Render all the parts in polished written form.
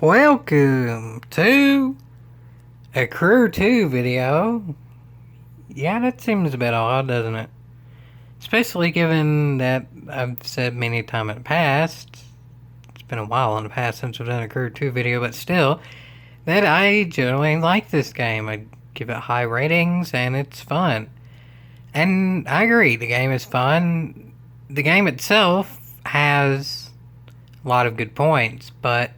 Welcome to a Crew 2 video. Yeah, that seems a bit odd, doesn't it? Especially given that I've said many times in the past, it's been a while in the past since we've done a Crew 2 video, but still, that I generally like this game. I give it high ratings and it's fun. And I agree, the game is fun. The game itself has a lot of good points, but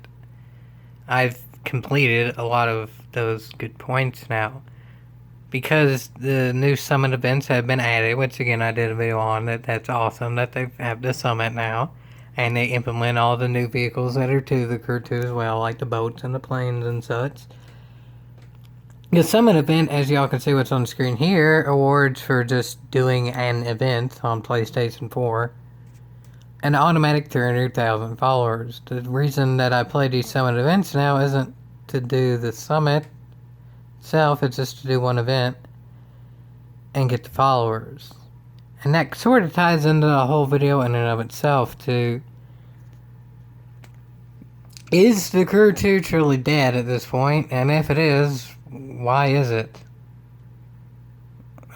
I've completed a lot of those good points now. Because the new summit events have been added, which again I did a video on that. That's awesome that they have the summit now. And they implement all the new vehicles that are to the Crew 2 as well, like the boats and the planes and such. The summit event, as y'all can see what's on the screen here, awards for just doing an event on PlayStation 4. An automatic 300,000 followers. The reason that I play these summit events now isn't to do the summit itself, it's just to do one event and get the followers. And that sort of ties into the whole video in and of itself too. Is the Crew 2 truly dead at this point? And if it is, why is it?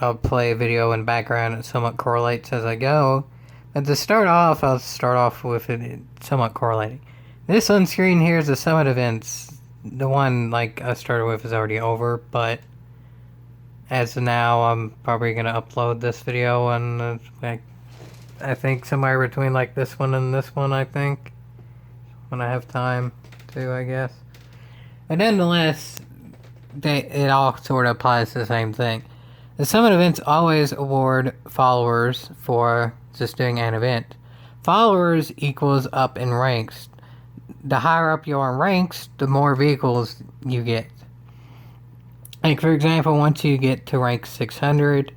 I'll play a video in the background that somewhat correlates as I go. And to start off, I'll start off with it somewhat correlating. This on screen here is the summit events. The one like I started with is already over, but as of now, I'm probably gonna upload this video and I think somewhere between like this one and this one. I think when I have time to, I guess. But nonetheless, it all sort of applies to the same thing. The summit events always award followers for just doing an event. Followers equals up in ranks. The higher up you are in ranks, the more vehicles you get. Like for example, once you get to rank 600,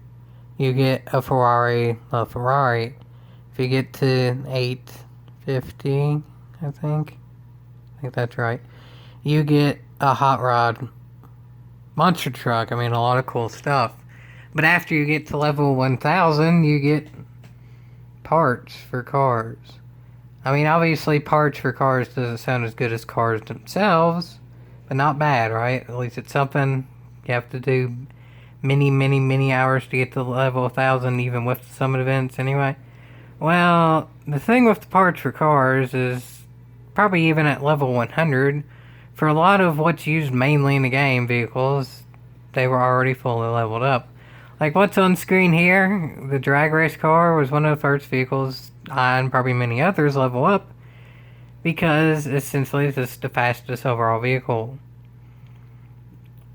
you get a Ferrari. If you get to 850, I think that's right, you get a hot rod monster truck. I mean, a lot of cool stuff. But after you get to level 1000, you get parts for cars. I mean, obviously parts for cars doesn't sound as good as cars themselves, but not bad, right? At least it's something. You have to do many hours to get to level 1000, even with the summit events anyway. Well, the thing with the parts for cars is probably even at level 100, for a lot of what's used mainly in the game vehicles, they were already fully leveled up. Like what's on screen here, the drag race car was one of the first vehicles, and probably many others, level up, because essentially it's just the fastest overall vehicle.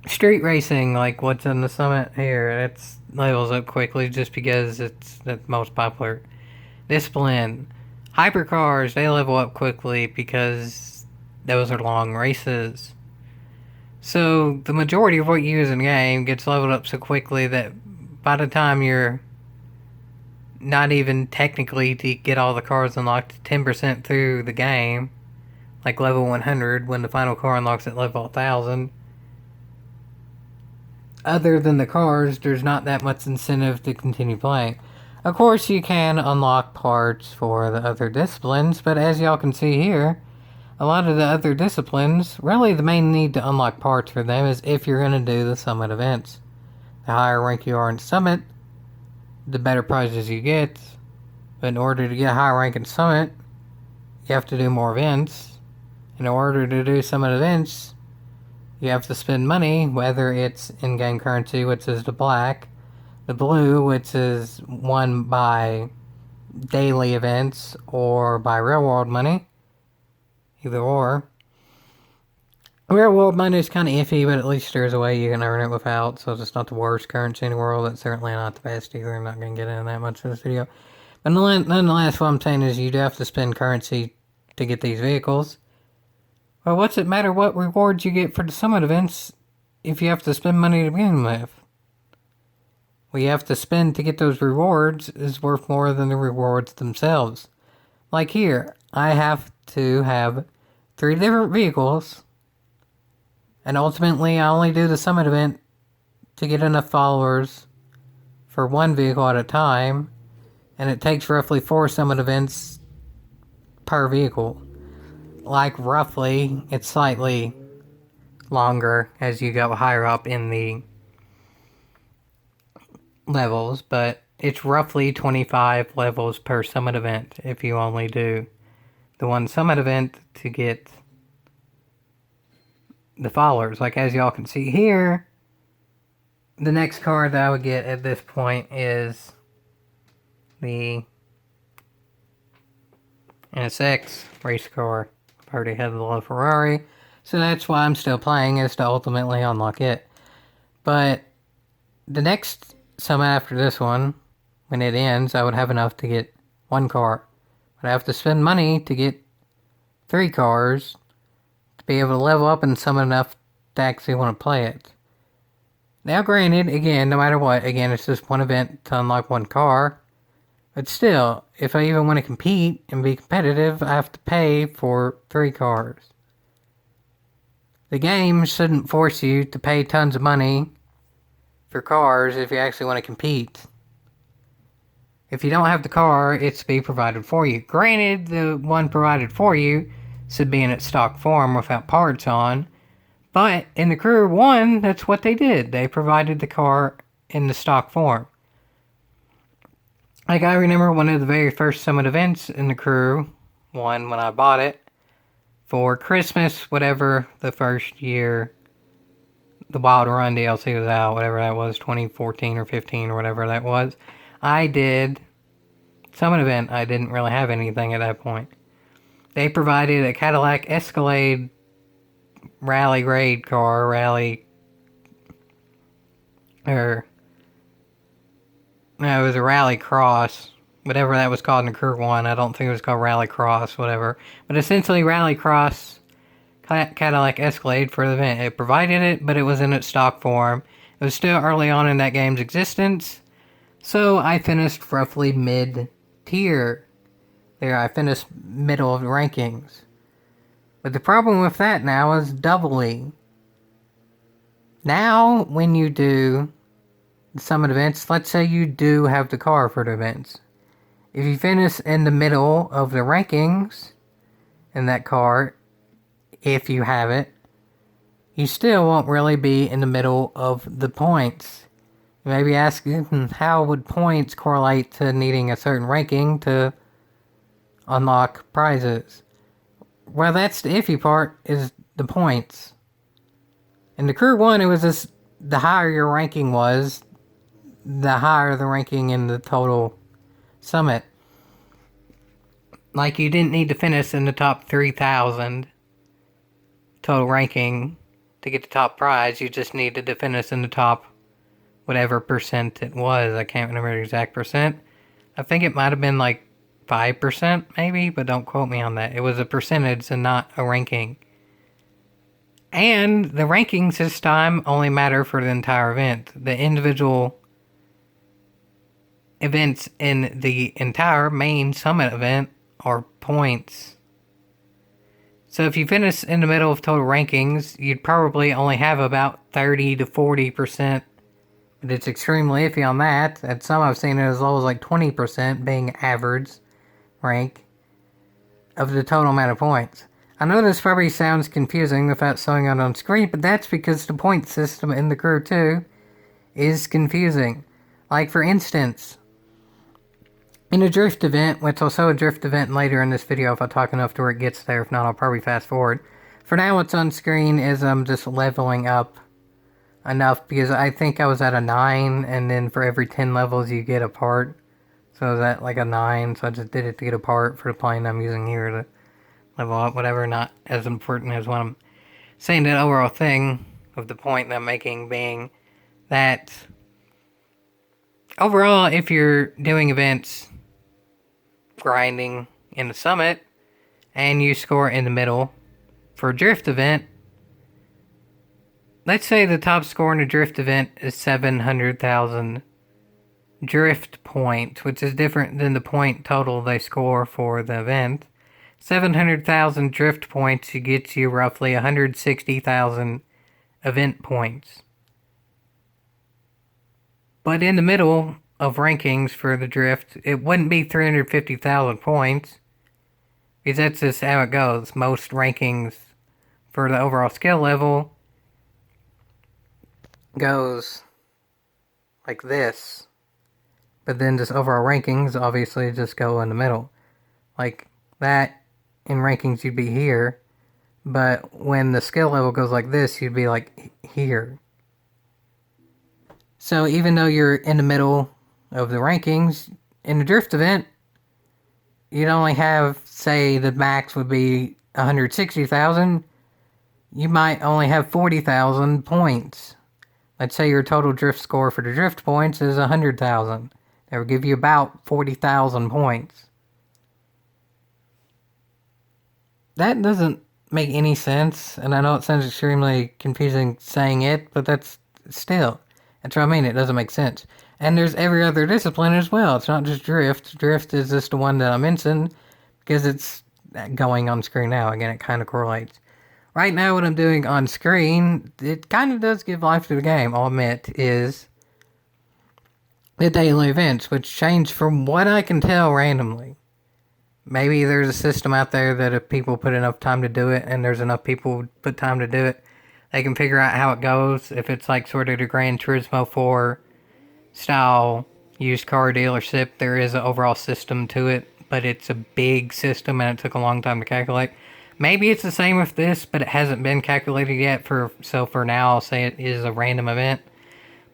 Street racing, like what's in the summit here, it's levels up quickly just because it's the most popular discipline. Hypercars, they level up quickly because those are long races. So the majority of what you use in the game gets leveled up so quickly that by the time you're not even technically to get all the cars unlocked 10% through the game, like level 100, when the final car unlocks at level 1000, other than the cars, there's not that much incentive to continue playing. Of course, you can unlock parts for the other disciplines, but as y'all can see here, a lot of the other disciplines, really the main need to unlock parts for them is if you're going to do the summit events. The higher rank you are in summit, the better prizes you get. But in order to get a higher rank in summit, you have to do more events. In order to do summit events, you have to spend money, whether it's in-game currency, which is the black, the blue, which is won by daily events or by real world money. Either or. Real world money is kind of iffy, but at least there's a way you can earn it without, so it's not the worst currency in the world. It's certainly not the best either. I'm not going to get into that much in this video. But nonetheless, what I'm saying is you do have to spend currency to get these vehicles. Well, what's it matter what rewards you get for the summit events if you have to spend money to begin with? What you have to spend to get those rewards is worth more than the rewards themselves. Like here, I have to have 3 different vehicles, and ultimately I only do the summit event to get enough followers for one vehicle at a time, and it takes roughly 4 summit events per vehicle. like roughly, it's slightly longer as you go higher up in the levels, but it's roughly 25 levels per summit event if you only do the one summit event to get the followers. Like as y'all can see here, the next card that I would get at this point is the NSX race car. I've already had the LaFerrari, so that's why I'm still playing, is to ultimately unlock it. But the next summit after this one, when it ends, I would have enough to get one car. But I have to spend money to get 3 cars to be able to level up and summon enough to actually want to play it. Now granted, again, no matter what, again, it's just one event to unlock one car. But still, if I even want to compete and be competitive, I have to pay for 3 cars. The game shouldn't force you to pay tons of money for cars if you actually want to compete. If you don't have the car, it's to be provided for you. Granted, the one provided for you should be in its stock form without parts on, but in the Crew 1, that's what they did. They provided the car in the stock form. Like, I remember one of the very first summit events in the Crew 1 when I bought it for Christmas, whatever the first year the Wild Run DLC was out, whatever that was, 2014 or 15 or whatever that was. I did summit event. I didn't really have anything at that point. They provided a Cadillac Escalade rally raid car, no, it was a Rally Cross, whatever that was called in the Crew 1. I don't think it was called Rally Cross, whatever. But essentially, Rally Cross Cadillac Escalade for the event. It provided it, but it was in its stock form. It was still early on in that game's existence, so I finished roughly mid-tier. There, I finished middle of the rankings. But the problem with that now is doubling. Now, when you do the summit events, let's say you do have the car for the events. If you finish in the middle of the rankings in that car, if you have it, you still won't really be in the middle of the points. You may be asking, how would points correlate to needing a certain ranking to unlock prizes? Well, that's the iffy part, is the points. In the Crew 1, it was just, the higher your ranking was, the higher the ranking in the total summit. Like, you didn't need to finish in the top 3,000 total ranking to get the top prize. You just needed to finish in the top whatever percent it was. I can't remember the exact percent. I think it might have been like 5% maybe, but don't quote me on that. It was a percentage and not a ranking. And the rankings this time only matter for the entire event. The individual events in the entire main summit event are points. So if you finish in the middle of total rankings, you'd probably only have about 30 to 40%. But it's extremely iffy on that. At some I've seen it as low as like 20% being average rank of the total amount of points. I know this probably sounds confusing without showing it on screen, but that's because the point system in the Crew 2 is confusing. Like, for instance, in a drift event, which I'll show a drift event later in this video if I talk enough to where it gets there. If not, I'll probably fast forward. For now, what's on screen is I'm just leveling up enough, because I think I was at a 9, and then for every 10 levels you get a part. So I was at like a 9, so I just did it to get a part for the plane I'm using here to level up, whatever. Not as important as what I'm saying. The overall thing of the point that I'm making being that overall, if you're doing events grinding in the summit and you score in the middle for a drift event, let's say the top score in a drift event is 700,000 drift points, which is different than the point total they score for the event. 700,000 drift points gets you roughly 160,000 event points. But in the middle of rankings for the drift, it wouldn't be 350,000 points. Because that's just how it goes. Most rankings for the overall skill level goes like this. But then just overall rankings obviously just go in the middle. Like that in rankings you'd be here. But when the skill level goes like this, you'd be like here. So even though you're in the middle of the rankings, in the drift event, you'd only have, say, the max would be 160,000. You might only have 40,000 points. Let's say your total drift score for the drift points is 100,000. That would give you about 40,000 points. That doesn't make any sense, and I know it sounds extremely confusing saying it, but that's what I mean. It doesn't make sense. And there's every other discipline as well. It's not just drift. Drift is just the one that I mentioned because it's going on screen now. Again, it kind of correlates. Right now, what I'm doing on screen, it kind of does give life to the game, I'll admit, is the daily events, which change from what I can tell randomly. Maybe there's a system out there that if people put enough time to do it, and there's enough people put time to do it, they can figure out how it goes. If it's like sort of the Gran Turismo 4 style used car dealership, there is an overall system to it, but it's a big system and it took a long time to calculate. Maybe it's the same with this, but it hasn't been calculated yet. So for now, I'll say it is a random event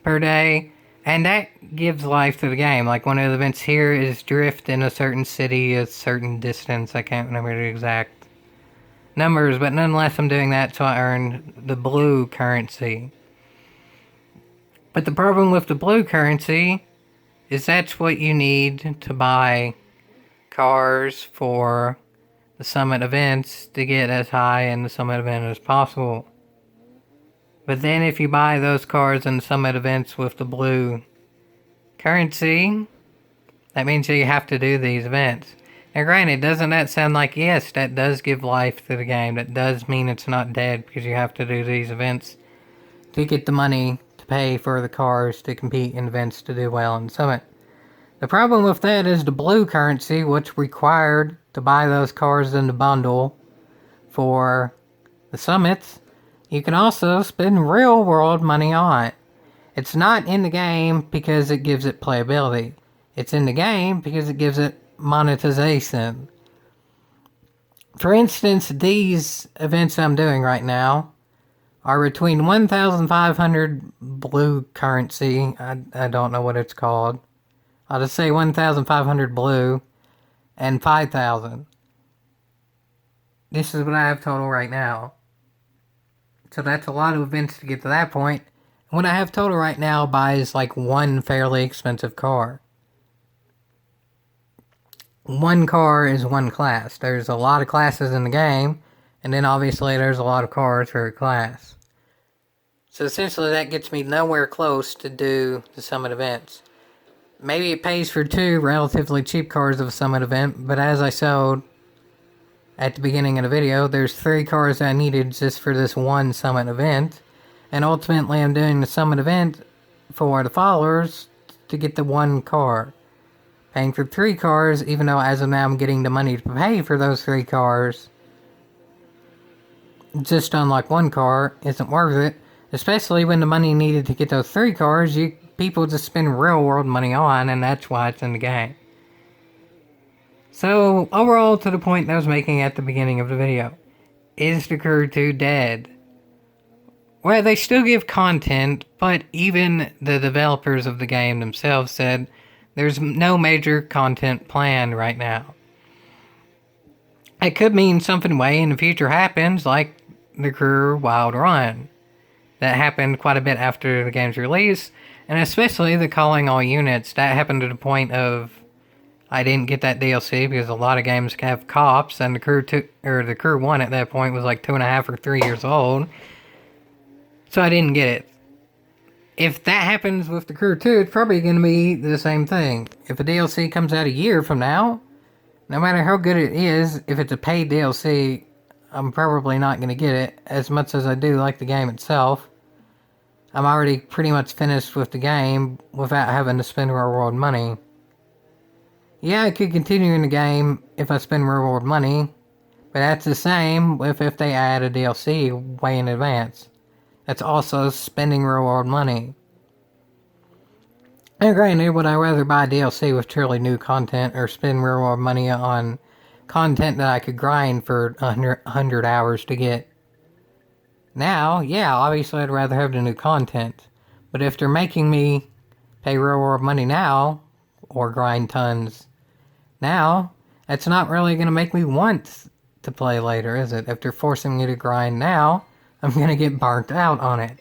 per day. And that gives life to the game. Like one of the events here is drift in a certain city, a certain distance. I can't remember the exact numbers, but nonetheless I'm doing that so I earn the blue currency. But the problem with the blue currency is that's what you need to buy cars for the summit events to get as high in the summit event as possible. But then if you buy those cars in the summit events with the blue currency, that means that you have to do these events. Now granted, doesn't that sound like, yes, that does give life to the game. That does mean it's not dead because you have to do these events to get the money to pay for the cars to compete in events to do well in Summit. The problem with that is the blue currency, which required to buy those cars in the bundle for the summits, you can also spend real world money on it. It's not in the game because it gives it playability. It's in the game because it gives it monetization. For instance, these events I'm doing right now are between 1,500 blue currency, I don't know what it's called. I'll just say 1,500 blue and 5,000. This is what I have total right now. So that's a lot of events to get to that point. What I have total right now buys like one fairly expensive car. One car is one class. There's a lot of classes in the game, and then obviously there's a lot of cars for a class. So essentially that gets me nowhere close to do the summit events. Maybe it pays for 2 relatively cheap cars of a summit event, but as I showed at the beginning of the video, there's 3 cars that I needed just for this one summit event. And ultimately I'm doing the summit event for the followers to get the 1 car. Paying for 3 cars, even though as of now I'm getting the money to pay for those 3 cars, just to unlock 1 car isn't worth it. Especially when the money needed to get those 3 cars, people just spend real world money on, and that's why it's in the game. So, overall, to the point that I was making at the beginning of the video, is the Crew 2 dead? Well, they still give content, but even the developers of the game themselves said there's no major content planned right now. It could mean something way in the future happens, like the Crew Wild Run. That happened quite a bit after the game's release, and especially the Calling All Units. That happened to the point of I didn't get that DLC because a lot of games have cops, and the Crew 1 at that point was like 2.5 or 3 years old. So I didn't get it. If that happens with the Crew 2, it's probably going to be the same thing. If a DLC comes out a year from now, no matter how good it is, if it's a paid DLC, I'm probably not going to get it, as much as I do like the game itself. I'm already pretty much finished with the game without having to spend real world money. Yeah, I could continue in the game if I spend real world money, But that's the same if they add a DLC way in advance. That's also spending reward money. And granted, would I rather buy DLC with truly new content or spend reward money on content that I could grind for 100 hours to get? Now, yeah, obviously I'd rather have the new content. But if they're making me pay reward money now, or grind tons now, that's not really going to make me want to play later, is it? If they're forcing me to grind now, I'm going to get burnt out on it.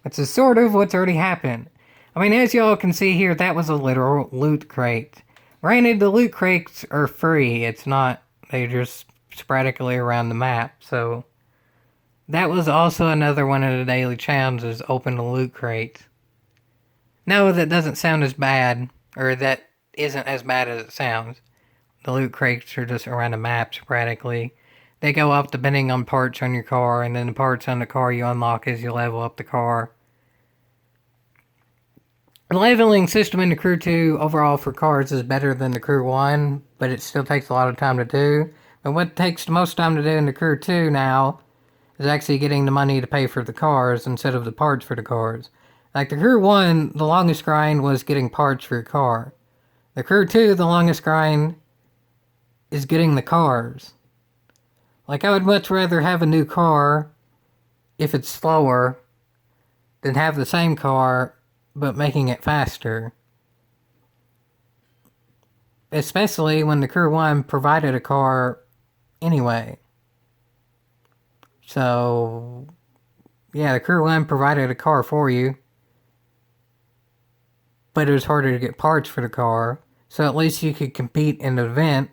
Which is sort of what's already happened. I mean, as y'all can see here, that was a literal loot crate. Granted, the loot crates are free. It's not, they're just sporadically around the map, so... That was also another one of the daily challenges, open a loot crate. No, that doesn't sound as bad, or that isn't as bad as it sounds. The loot crates are just around the map sporadically. They go up depending on parts on your car, and then the parts on the car you unlock as you level up the car. The leveling system in the Crew 2 overall for cars is better than the Crew 1, but it still takes a lot of time to do. But what takes the most time to do in the Crew 2 now is actually getting the money to pay for the cars instead of the parts for the cars. Like the Crew 1, the longest grind was getting parts for your car. The Crew 2, the longest grind is getting the cars. Like, I would much rather have a new car, if it's slower, than have the same car, but making it faster. Especially when the Crew 1 provided a car anyway. So, yeah, the Crew 1 provided a car for you. But it was harder to get parts for the car. So at least you could compete in the event,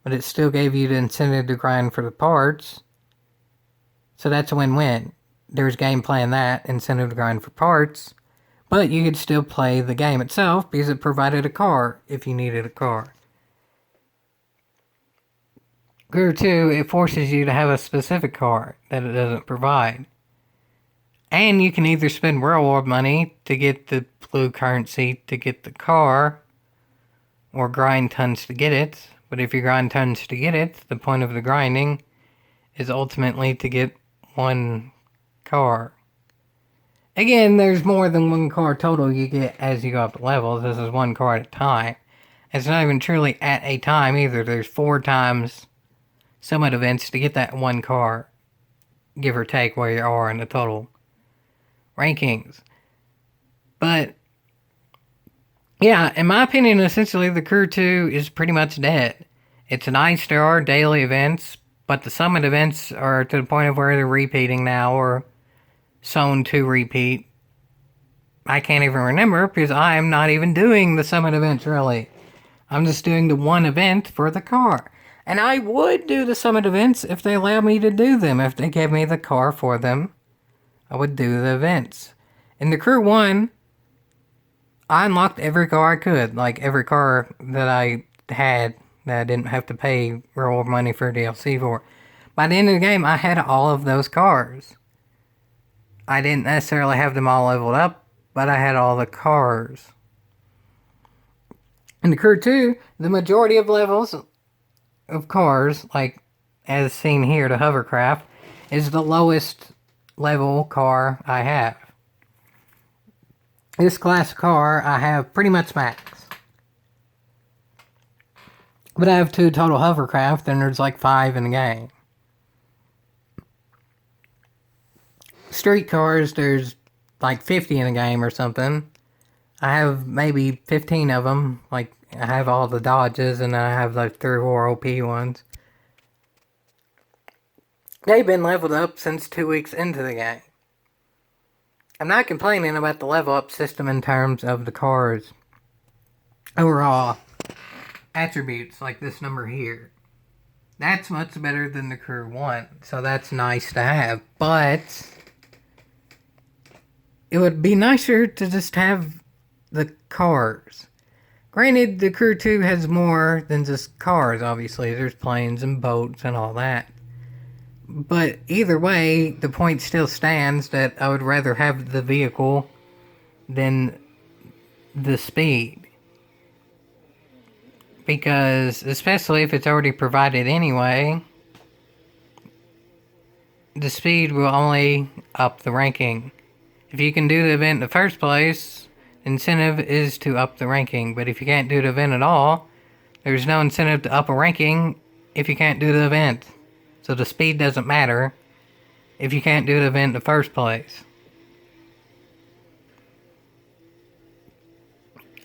but it still gave you the incentive to grind for the parts. So that's a win-win. There's gameplay in that, incentive to grind for parts. But you could still play the game itself because it provided a car if you needed a car. Crew 2, it forces you to have a specific car that it doesn't provide. And you can either spend reward money to get the blue currency to get the car, or grind tons to get it. But if you grind tons to get it, the point of the grinding is ultimately to get one car. Again, there's more than one car total you get as you go up the levels. This is one car at a time. It's not even truly at a time either. There's 4 times summit events to get that one car, give or take where you are in the total rankings. But yeah, in my opinion, essentially the Crew 2 is pretty much dead. It's nice there are daily events, but the summit events are to the point of where they're repeating now, or soon to repeat. I can't even remember because I am not even doing the summit events really. I'm just doing the one event for the car. And I would do the summit events if they allowed me to do them. If they gave me the car for them, I would do the events. In the Crew 1, I unlocked every car I could. Like, every car that I had that I didn't have to pay reward money for DLC for. By the end of the game, I had all of those cars. I didn't necessarily have them all leveled up, but I had all the cars. In the Crew 2, the majority of levels of cars, like as seen here, the hovercraft, is the lowest level car I have. This class of car I have pretty much max. But I have 2 total hovercraft, and there's like 5 in the game. Street cars, there's like 50 in the game or something. I have maybe 15 of them. Like, I have all the Dodges, and I have like 3 or 4 OP ones. They've been leveled up since 2 weeks into the game. I'm not complaining about the level up system in terms of the cars' overall attributes, like this number here. That's much better than the Crew 1, so that's nice to have. But it would be nicer to just have the cars. Granted, the Crew 2 has more than just cars, obviously. There's planes and boats and all that. But either way, the point still stands that I would rather have the vehicle than the speed. Because, especially if it's already provided anyway, the speed will only up the ranking. If you can do the event in the first place, incentive is to up the ranking. But if you can't do the event at all, there's no incentive to up a ranking if you can't do the event. So the speed doesn't matter if you can't do the event in the first place.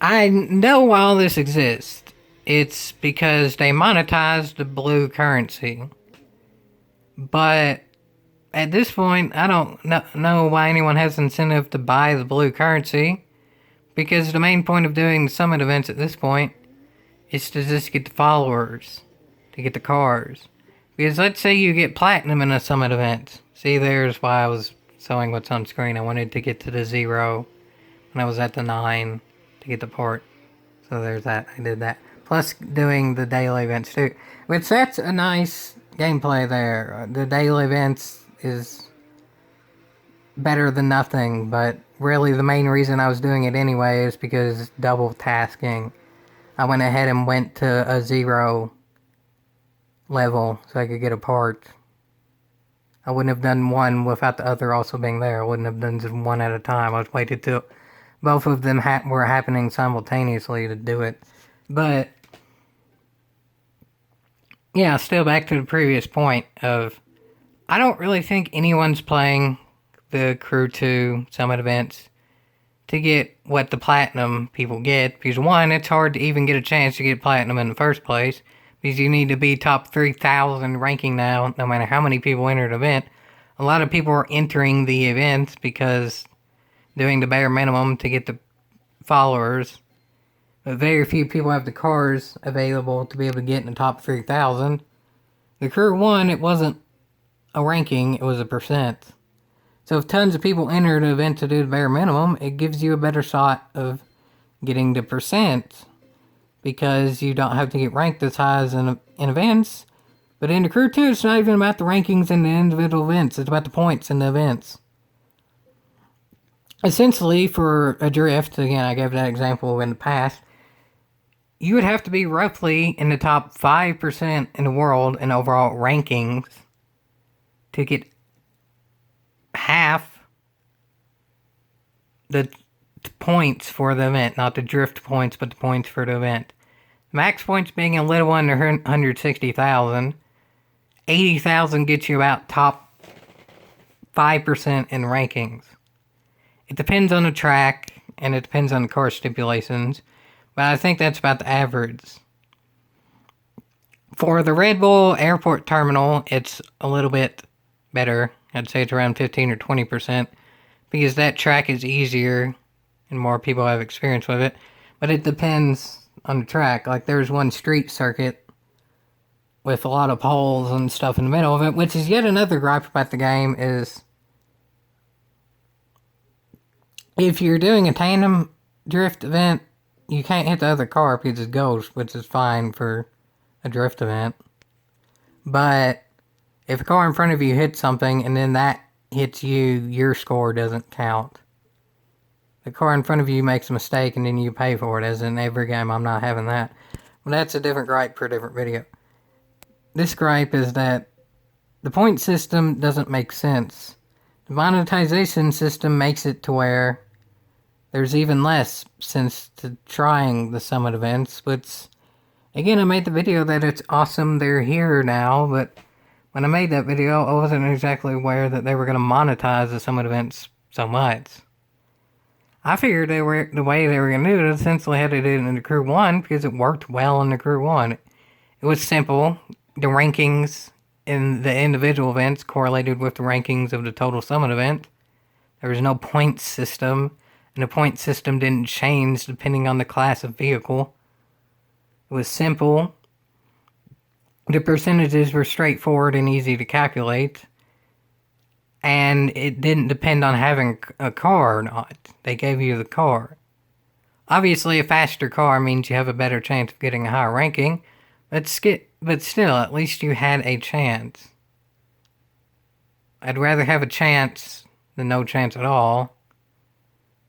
I know why all this exists. It's because they monetized the blue currency. But at this point, I don't know why anyone has incentive to buy the blue currency. Because the main point of doing the summit events at this point is to just get the followers, to get the cars. Because let's say you get platinum in a summit event. See, there's why I was showing what's on screen. I wanted to get to the 0 when I was at the 9 to get the port. So there's that. I did that. Plus doing the daily events too. Which that's a nice gameplay there. The daily events is better than nothing, but really the main reason I was doing it anyway is because double tasking. I went ahead and went to a 0 level so I could get a part. I wouldn't have done one without the other also being there. I wouldn't have done just one at a time. I was waited till both of them were happening simultaneously to do it. But yeah, still back to the previous point of I don't really think anyone's playing the Crew 2 Summit events to get what the platinum people get. Because one, it's hard to even get a chance to get platinum in the first place. Because you need to be top 3,000 ranking now, no matter how many people enter the event. A lot of people are entering the event because doing the bare minimum to get the followers. But very few people have the cars available to be able to get in the top 3,000. The Crew 1, it wasn't a ranking, it was a percent. So if tons of people enter the event to do the bare minimum, it gives you a better shot of getting the percent. Because you don't have to get ranked as high as in events. But in the Crew 2, it's not even about the rankings in the individual events. It's about the points in the events. Essentially, for a drift, again, I gave that example in the past, you would have to be roughly in the top 5% in the world in overall rankings to get half the points for the event. Not the drift points, but the points for the event. Max points being a little under 160,000. 80,000 gets you about top 5% in rankings. It depends on the track, and it depends on the car stipulations, but I think that's about the average. For the Red Bull Airport Terminal, it's a little bit better. I'd say it's around 15 or 20%, because that track is easier, and more people have experience with it, but it depends on the track. Like, there's one street circuit with a lot of poles and stuff in the middle of it, which is yet another gripe about the game, is if you're doing a tandem drift event, you can't hit the other car because it goes, which is fine for a drift event. But if a car in front of you hits something and then that hits you, your score doesn't count. The car in front of you makes a mistake and then you pay for it, as in every game. I'm not having that. But that's a different gripe for a different video. This gripe is that the point system doesn't make sense. The monetization system makes it to where there's even less sense to trying the summit events, which, again, I made the video that it's awesome they're here now, but when I made that video, I wasn't exactly aware that they were going to monetize the summit events so much. I figured the way they were going to do it essentially had to do it in the Crew 1 because it worked well in the Crew 1. It was simple. The rankings in the individual events correlated with the rankings of the total summit event. There was no point system, and the point system didn't change depending on the class of vehicle. It was simple. The percentages were straightforward and easy to calculate. And it didn't depend on having a car or not. They gave you the car. Obviously, a faster car means you have a better chance of getting a higher ranking. But still, at least you had a chance. I'd rather have a chance than no chance at all.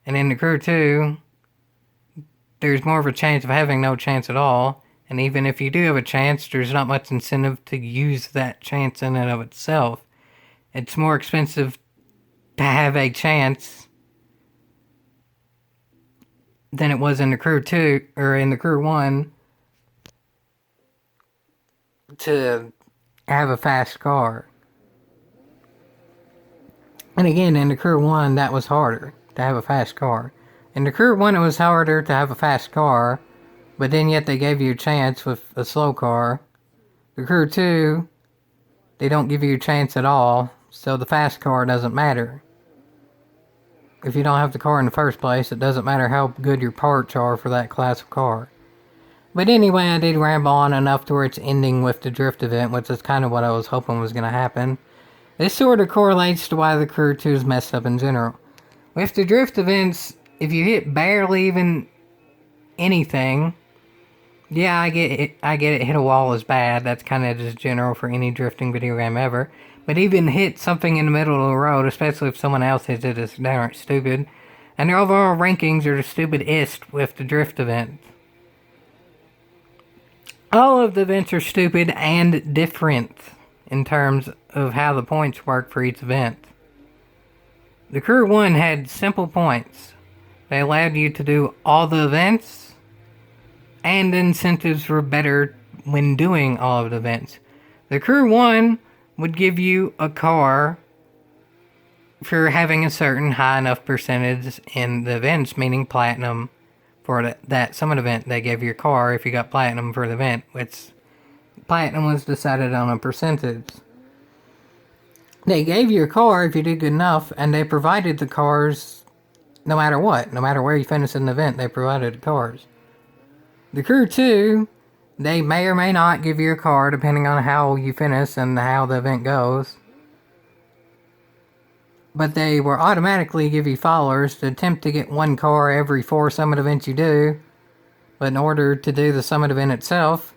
And in the Crew 2, there's more of a chance of having no chance at all. And even if you do have a chance, there's not much incentive to use that chance in and of itself. it's more expensive to have a chance than it was in the Crew 2, or in the Crew 1, to have a fast car. And again, in the Crew 1, that was harder to have a fast car. In the Crew 1, it was harder to have a fast car, but then yet they gave you a chance with a slow car. The Crew 2, they don't give you a chance at all, so the fast car doesn't matter. If you don't have the car in the first place, it doesn't matter how good your parts are for that class of car. But anyway, I did ramble on enough to where it's ending with the drift event, which is kind of what I was hoping was going to happen. This sort of correlates to why the Crew 2 is messed up in general. With the drift events, if you hit barely even anything, yeah, I get it, hit a wall is bad. That's kind of just general for any drifting video game ever. But even hit something in the middle of the road, especially if someone else hits it, is downright stupid. And their overall rankings are the stupidest with the drift event. All of the events are stupid and different in terms of how the points work for each event. The Crew 1 had simple points. They allowed you to do all the events, and incentives were better when doing all of the events. The Crew 1 would give you a car for having a certain high enough percentage in the events, meaning platinum. For that summit event, they gave you a car if you got platinum for the event, which platinum was decided on a percentage. They gave you a car if you did good enough, and they provided the cars no matter what. No matter where you finished in the event, they provided the cars. The Crew 2, they may or may not give you a car depending on how you finish and how the event goes. But they will automatically give you followers to attempt to get one car every 4 summit events you do. But in order to do the summit event itself,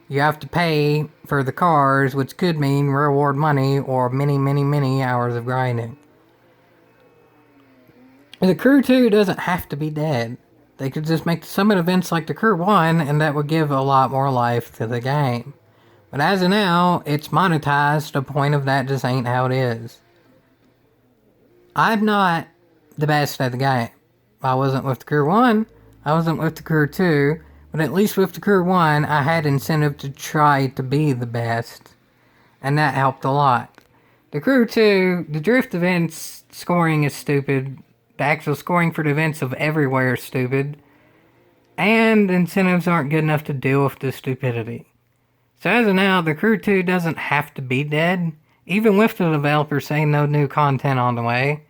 you have to pay for the cars, which could mean reward money or many hours of grinding. The Crew 2 doesn't have to be dead. They could just make the summit events like the Crew 1, and that would give a lot more life to the game. But as of now, it's monetized to the point of that just ain't how it is. I'm not the best at the game. I wasn't with the Crew 1, I wasn't with the Crew 2, but at least with the Crew 1, I had incentive to try to be the best, and that helped a lot. The Crew 2, the drift events scoring is stupid, the actual scoring for the events of everywhere is stupid, and incentives aren't good enough to deal with the stupidity. So as of now, the Crew 2 doesn't have to be dead, even with the developers saying no new content on the way.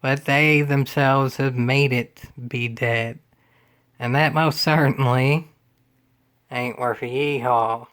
But they themselves have made it be dead. And that most certainly ain't worth a yeehaw.